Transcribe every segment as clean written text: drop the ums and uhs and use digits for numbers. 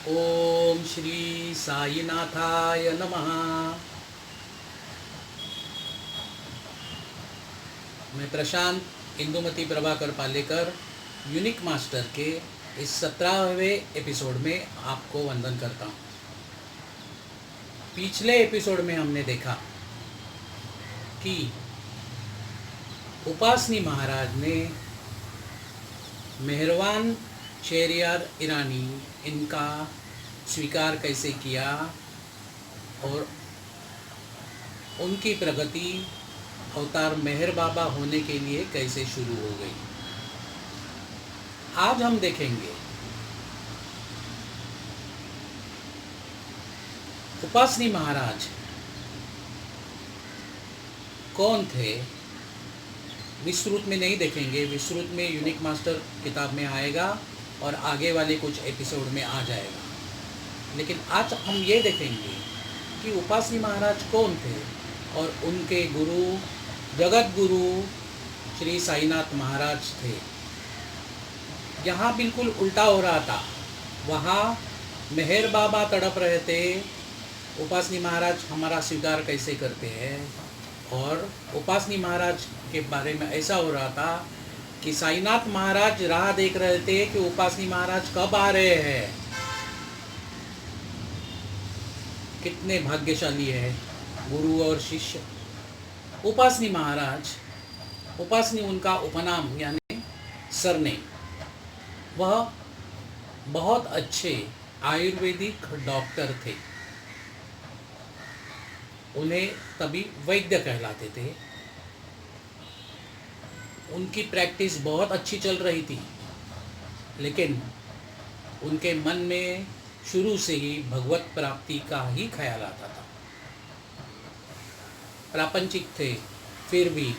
ओम श्री साईनाथाय नमः। मैं प्रशांत Indumati Prabhakar Palekar unique master के इस 17वें एपिसोड में आपको वंदन करता हूँ। पिछले एपिसोड में हमने देखा कि उपासनी महाराज ने मेहरबान शेरियार ईरानी इनका स्वीकार कैसे किया और उनकी प्रगति अवतार मेहर बाबा होने के लिए कैसे शुरू हो गई। आज हम देखेंगे उपासनी महाराज कौन थे। विस्तृत में नहीं देखेंगे, विस्तृत में यूनिक मास्टर किताब में आएगा और आगे वाले कुछ एपिसोड में आ जाएगा। लेकिन आज हम ये देखेंगे कि उपासनी महाराज कौन थे और उनके गुरु जगत गुरु श्री साईनाथ महाराज थे। यहाँ बिल्कुल उल्टा हो रहा था। वहाँ मेहर बाबा तड़प रहे थे, उपासनी महाराज हमारा स्वीकार कैसे करते हैं। और उपासनी महाराज के बारे में ऐसा हो रहा था कि साईनाथ महाराज राह देख रहे थे कि उपासनी महाराज कब आ रहे हैं। कितने भाग्यशाली है गुरु और शिष्य। उपासनी महाराज, उपासनी उनका उपनाम यानी सरनेम। वह बहुत अच्छे आयुर्वेदिक डॉक्टर थे। उन्हें तभी वैद्य कहलाते थे। उनकी प्रैक्टिस बहुत अच्छी चल रही थी, लेकिन उनके मन में शुरू से ही भगवत प्राप्ति का ही ख्याल आता था। प्रापंचिक थे, फिर भी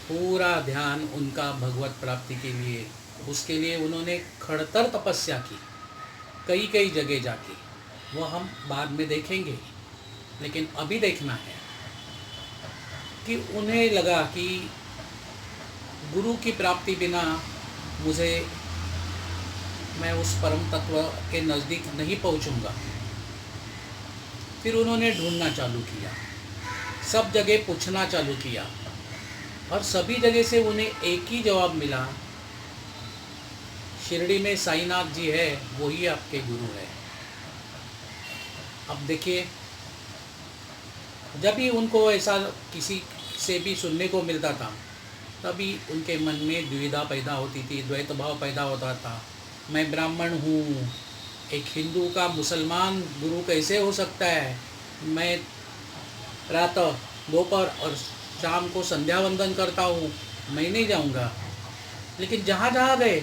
पूरा ध्यान उनका भगवत प्राप्ति के लिए। उसके लिए उन्होंने खड़तर तपस्या की, कई कई जगह जाके। वह हम बाद में देखेंगे, लेकिन अभी देखना है कि उन्हें लगा कि गुरु की प्राप्ति बिना मैं उस परम तत्व के नज़दीक नहीं पहुंचूंगा। फिर उन्होंने ढूंढना चालू किया, सब जगह पूछना चालू किया और सभी जगह से उन्हें एक ही जवाब मिला, शिरडी में साईनाथ जी है, वही आपके गुरु है। अब देखिए, जब भी उनको ऐसा किसी से भी सुनने को मिलता था, तभी उनके मन में द्विधा पैदा होती थी, द्वैत भाव पैदा होता था। मैं ब्राह्मण हूँ, एक हिंदू का मुसलमान गुरु कैसे हो सकता है। मैं प्रातः दोपहर और शाम को संध्या वंदन करता हूँ, मैं नहीं जाऊँगा। लेकिन जहाँ जहाँ गए,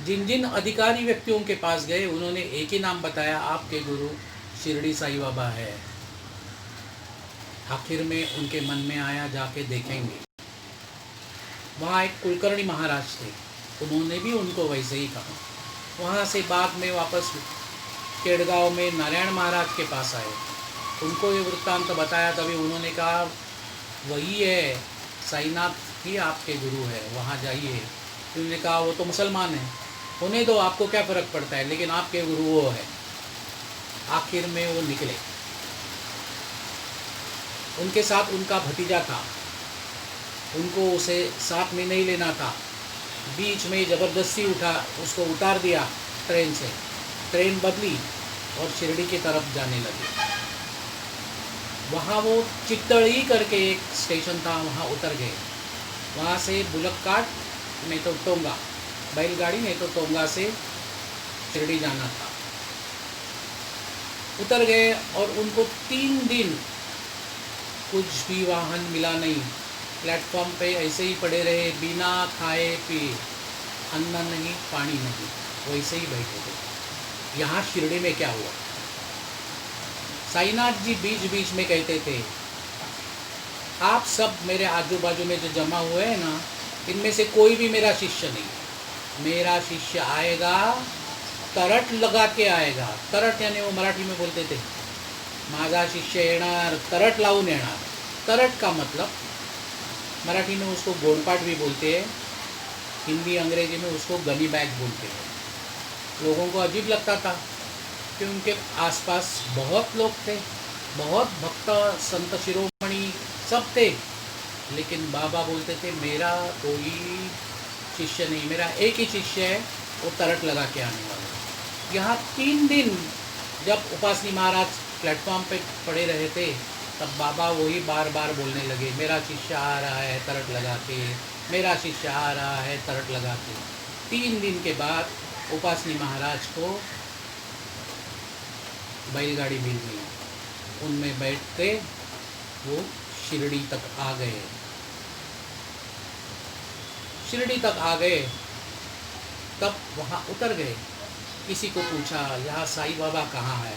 जिन जिन अधिकारी व्यक्तियों के पास गए, उन्होंने एक ही नाम बताया, आपके गुरु शिरडी साईं बाबा है। आखिर में उनके मन में आया, जाके देखेंगे। वहाँ एक कुलकर्णी महाराज थे, उन्होंने भी उनको वैसे ही कहा। वहाँ से बाद में वापस केड़गांव में नारायण महाराज के पास आए, उनको ये वृत्तांत बताया। तभी उन्होंने कहा, वही है साईनाथ ही आपके गुरु है, वहाँ जाइए। उन्होंने कहा, वो तो मुसलमान है, उन्हें तो आपको क्या फ़र्क पड़ता है, लेकिन आपके गुरु वो है। आखिर में वो निकले। उनके साथ उनका भतीजा था, उनको उसे साथ में नहीं लेना था। बीच में ज़बरदस्ती उसको उतार दिया ट्रेन से। ट्रेन बदली और शिरडी की तरफ जाने लगे। वहाँ वो चित्तड़ी करके एक स्टेशन था, वहाँ उतर गए। वहाँ से बुलक कार्ट नहीं तो टोंगा, बैलगाड़ी नहीं तो टोंगा से शिरडी जाना था। उतर गए और उनको 3 दिन कुछ भी वाहन मिला नहीं। प्लेटफॉर्म पे ऐसे ही पड़े रहे, बिना खाए पिए, अन्न नहीं पानी नहीं, वैसे ही बैठे थे। यहाँ शिरडी में क्या हुआ, साईनाथ जी बीच बीच में कहते थे, आप सब मेरे आजू बाजू में जो जमा हुए हैं ना, इनमें से कोई भी मेरा शिष्य नहीं। मेरा शिष्य आएगा, तरट लगा के आएगा। तरट यानी वो मराठी में बोलते थे, माझा शिष्य येणार, तरट लावून येणार। तरट का मतलब मराठी में उसको गोडपाट भी बोलते हैं, हिंदी अंग्रेजी में उसको गनी बैग बोलते हैं। लोगों को अजीब लगता था कि उनके आसपास बहुत लोग थे, बहुत भक्त संत शिरोमणि सब थे, लेकिन बाबा बोलते थे मेरा कोई शिष्य नहीं, मेरा एक ही शिष्य है, वो तरट लगा के आने वाला। यहाँ 3 दिन जब उपासनी महाराज प्लेटफॉर्म पे पड़े रहे थे, तब बाबा वही बार बार बोलने लगे, मेरा शिष्य आ रहा है तरट लगा के, मेरा शिष्य आ रहा है तरट लगा के। 3 दिन के बाद उपासनी महाराज को बैलगाड़ी मिल गई, उनमें बैठ के वो शिरडी तक आ गए। शिरडी तक आ गए, तब वहाँ उतर गए। किसी को पूछा यहाँ साईं बाबा कहाँ है,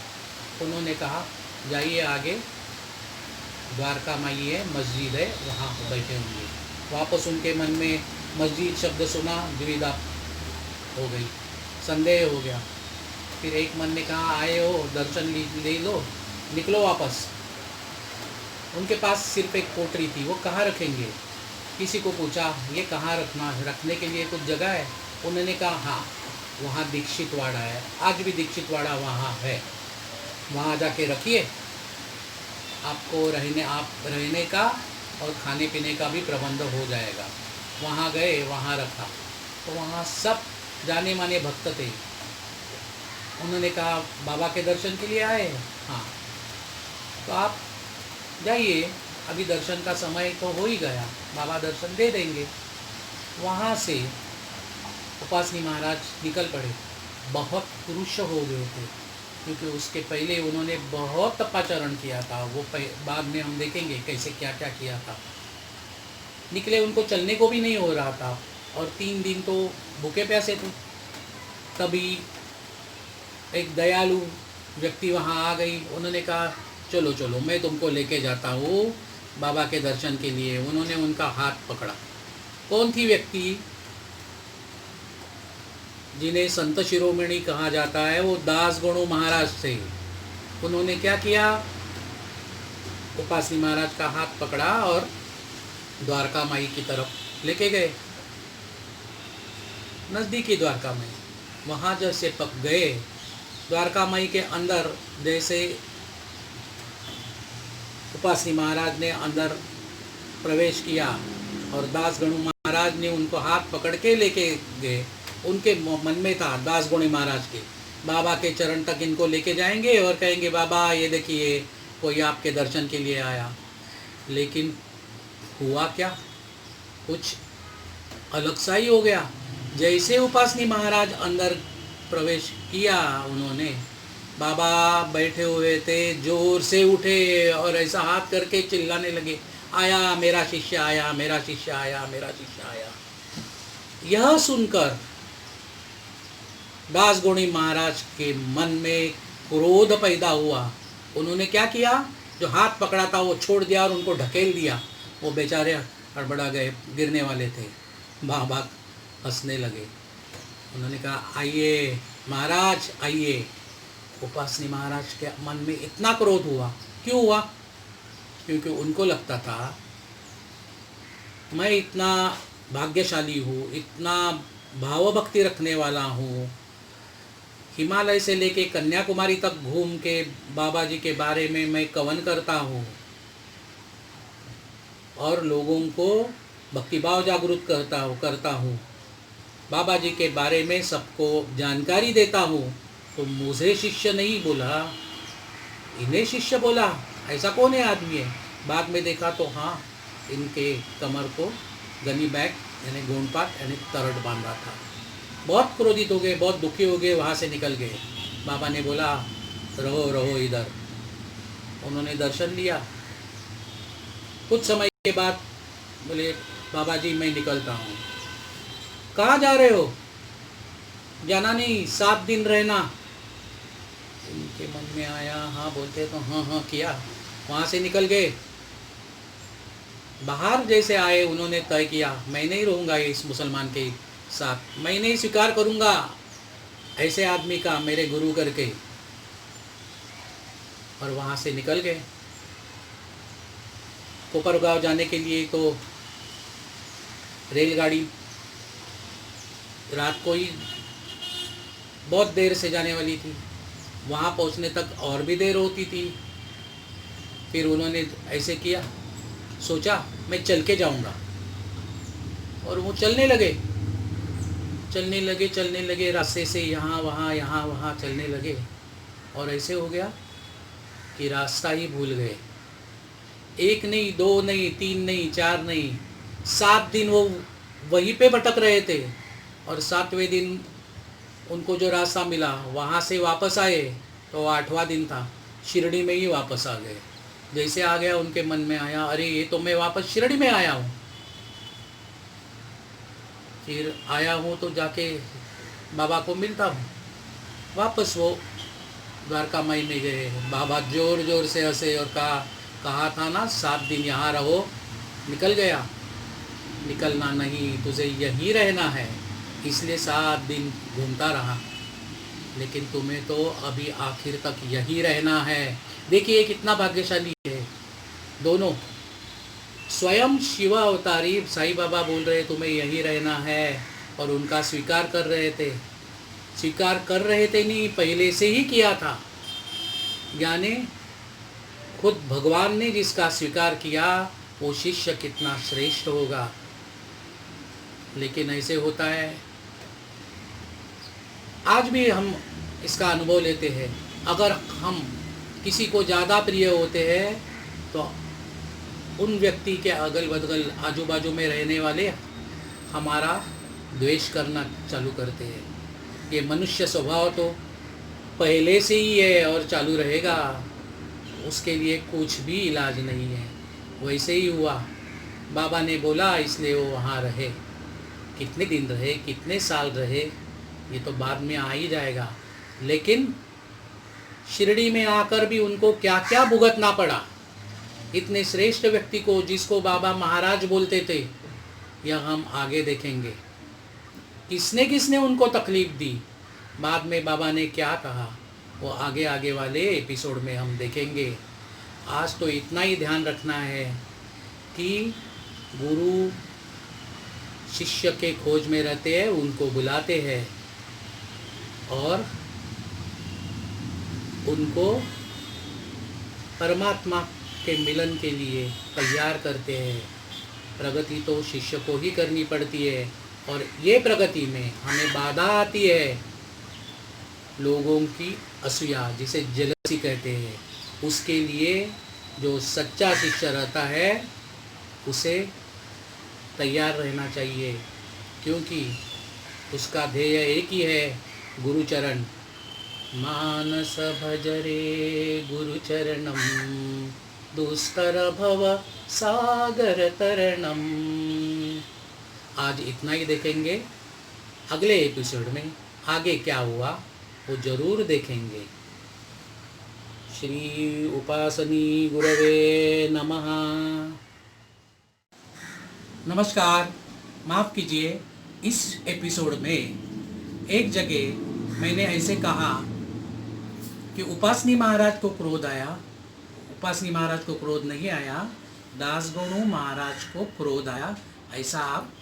उन्होंने कहा जाइए आगे द्वारका माई है, मस्जिद है, वहाँ बैठे होंगे। वापस उनके मन में मस्जिद शब्द सुना, दुविधा हो गई, संदेह हो गया। फिर एक मन ने कहा आए हो दर्शन ले लो, निकलो वापस। उनके पास सिर्फ एक पोटरी थी, वो कहाँ रखेंगे। किसी को पूछा ये कहाँ रखने के लिए कुछ जगह है, उन्होंने कहा हाँ वहाँ दीक्षितवाड़ा है, आज भी दीक्षितवाड़ा वहाँ है, वहाँ जाके रखिए, आपको रहने का और खाने पीने का भी प्रबंध हो जाएगा। वहाँ गए, वहाँ रखा, तो वहाँ सब जाने माने भक्त थे। उन्होंने कहा बाबा के दर्शन के लिए आए, हाँ तो आप जाइए, अभी दर्शन का समय तो हो ही गया, बाबा दर्शन दे देंगे। वहाँ से उपासनी महाराज निकल पड़े। बहुत पुरुष हो गए थे, क्योंकि उसके पहले उन्होंने बहुत तपाचरण किया था, वो बाद में हम देखेंगे कैसे क्या क्या किया था। निकले, उनको चलने को भी नहीं हो रहा था, और 3 दिन तो भूखे प्यासे थे। तभी एक दयालु व्यक्ति वहाँ आ गई, उन्होंने कहा चलो चलो मैं तुमको लेके जाता हूँ बाबा के दर्शन के लिए। उन्होंने उनका हाथ पकड़ा। कौन थी व्यक्ति जिन्हें संत शिरोमणि कहा जाता है, वो दास गणु महाराज थे। उन्होंने क्या किया, उपासनी महाराज का हाथ पकड़ा और द्वारका माई की तरफ लेके गए, नज़दीकी द्वारका माई। वहाँ जैसे पक गए, द्वारका माई के अंदर जैसे उपासनी महाराज ने अंदर प्रवेश किया और दास गणु महाराज ने उनको हाथ पकड़ के लेके गए। उनके मन में था दास गणु महाराज के, बाबा के चरण तक इनको लेके जाएंगे और कहेंगे बाबा ये देखिए कोई आपके दर्शन के लिए आया। लेकिन हुआ क्या, कुछ अलग सा ही हो गया। जैसे उपासनी महाराज अंदर प्रवेश किया, उन्होंने, बाबा बैठे हुए थे, जोर से उठे और ऐसा हाथ करके चिल्लाने लगे, आया मेरा शिष्य आया, मेरा शिष्य आया, मेरा शिष्य आया। यह सुनकर दास गणु महाराज के मन में क्रोध पैदा हुआ। उन्होंने क्या किया, जो हाथ पकड़ा था वो छोड़ दिया और उनको ढकेल दिया। वो बेचारे हड़बड़ा गए, गिरने वाले थे। बाबा हंसने लगे। उन्होंने कहा आइए महाराज आइए। उपासनी महाराज के मन में इतना क्रोध हुआ। क्यों हुआ, क्योंकि उनको लगता था मैं इतना भाग्यशाली हूँ, इतना भावभक्ति रखने वाला हूँ, हिमालय से लेके कन्याकुमारी तक घूम के बाबा जी के बारे में मैं कवन करता हूँ और लोगों को भक्तिभाव जागरूक करता हूँ, बाबा जी के बारे में सबको जानकारी देता हूँ, तो मुझे शिष्य नहीं बोला, इन्हें शिष्य बोला। ऐसा कौन है आदमी है। बाद में देखा तो हाँ, इनके कमर को गनी बैग यानी गोंडपाट यानी तरट बांधा था। बहुत क्रोधित हो गए, बहुत दुखी हो गए, वहाँ से निकल गए। बाबा ने बोला रहो रहो इधर। उन्होंने दर्शन लिया। कुछ समय के बाद बोले बाबा जी मैं निकलता हूँ। कहाँ जा रहे हो। जाना नहीं, 7 दिन रहना। उनके मन में आया, हाँ बोलते तो हाँ हाँ किया। वहाँ से निकल गए। बाहर जैसे आए उन्होंने तय किया मैं नहीं रहूँगा इस मुसलमान के साथ, मैं नहीं स्वीकार करूँगा ऐसे आदमी का मेरे गुरु करके, और वहाँ से निकल गए। कोपरगांव जाने के लिए तो रेलगाड़ी रात को ही बहुत देर से जाने वाली थी। वहाँ पहुँचने तक और भी देर होती थी। फिर उन्होंने ऐसे किया, सोचा मैं चल के जाऊँगा, और वो चलने लगे रास्ते से, यहाँ वहाँ चलने लगे। और ऐसे हो गया कि रास्ता ही भूल गए। 1 नहीं, 2 नहीं, 3 नहीं, 4 नहीं, 7 दिन वो वहीं पे भटक रहे थे। और 7वें दिन उनको जो रास्ता मिला वहाँ से वापस आए तो 8वां दिन था, शिरडी में ही वापस आ गए। जैसे आ गया उनके मन में आया, अरे ये तो मैं वापस शिरडी में आया हूँ। फिर आया हूँ तो जाके बाबा को मिलता हूँ। वापस वो द्वारका माई में गए। बाबा जोर जोर से हंसे और कहा था ना 7 दिन यहाँ रहो, निकल गया। निकलना नहीं, तुझे यहीं रहना है, इसलिए 7 दिन घूमता रहा, लेकिन तुम्हें तो अभी आखिर तक यहीं रहना है। देखिए कितना भाग्यशाली है दोनों। स्वयं शिव अवतारी साईं बाबा बोल रहे तुम्हें यहीं रहना है, और उनका स्वीकार कर रहे थे नहीं, पहले से ही किया था। यानी खुद भगवान ने जिसका स्वीकार किया वो शिष्य कितना श्रेष्ठ होगा। लेकिन ऐसे होता है, आज भी हम इसका अनुभव लेते हैं। अगर हम किसी को ज़्यादा प्रिय होते हैं तो उन व्यक्ति के अगल बगल आजू बाजू में रहने वाले हमारा द्वेष करना चालू करते हैं। ये मनुष्य स्वभाव तो पहले से ही है और चालू रहेगा, उसके लिए कुछ भी इलाज नहीं है। वैसे ही हुआ, बाबा ने बोला इसलिए वो वहाँ रहे। कितने दिन रहे, कितने साल रहे, ये तो बाद में आ ही जाएगा। लेकिन शिरडी में आकर भी उनको क्या क्या भुगतना पड़ा। इतने श्रेष्ठ व्यक्ति को, जिसको बाबा महाराज बोलते थे, यह हम आगे देखेंगे। किसने किसने उनको तकलीफ दी, बाद में बाबा ने क्या कहा, वो आगे वाले एपिसोड में हम देखेंगे। आज तो इतना ही ध्यान रखना है कि गुरु शिष्य के खोज में रहते हैं, उनको बुलाते हैं और उनको परमात्मा के मिलन के लिए तैयार करते हैं। प्रगति तो शिष्य को ही करनी पड़ती है, और ये प्रगति में हमें बाधा आती है, लोगों की असूया, जिसे जेलसी कहते हैं। उसके लिए जो सच्चा शिष्य रहता है उसे तैयार रहना चाहिए, क्योंकि उसका ध्येय एक ही है, गुरुचरण। मानस भजरे गुरुचरणम, दुस्तर भव सागर तरणम। आज इतना ही देखेंगे। अगले एपिसोड में आगे क्या हुआ वो जरूर देखेंगे। श्री उपासनी गुरवे नमः। नमस्कार, माफ़ कीजिए, इस एपिसोड में एक जगह मैंने ऐसे कहा कि उपासनी महाराज को क्रोध आया। उपासनी महाराज को क्रोध नहीं आया, दासगणु महाराज को क्रोध आया। ऐसा आप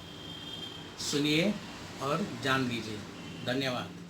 सुनिए और जान लीजिए। धन्यवाद।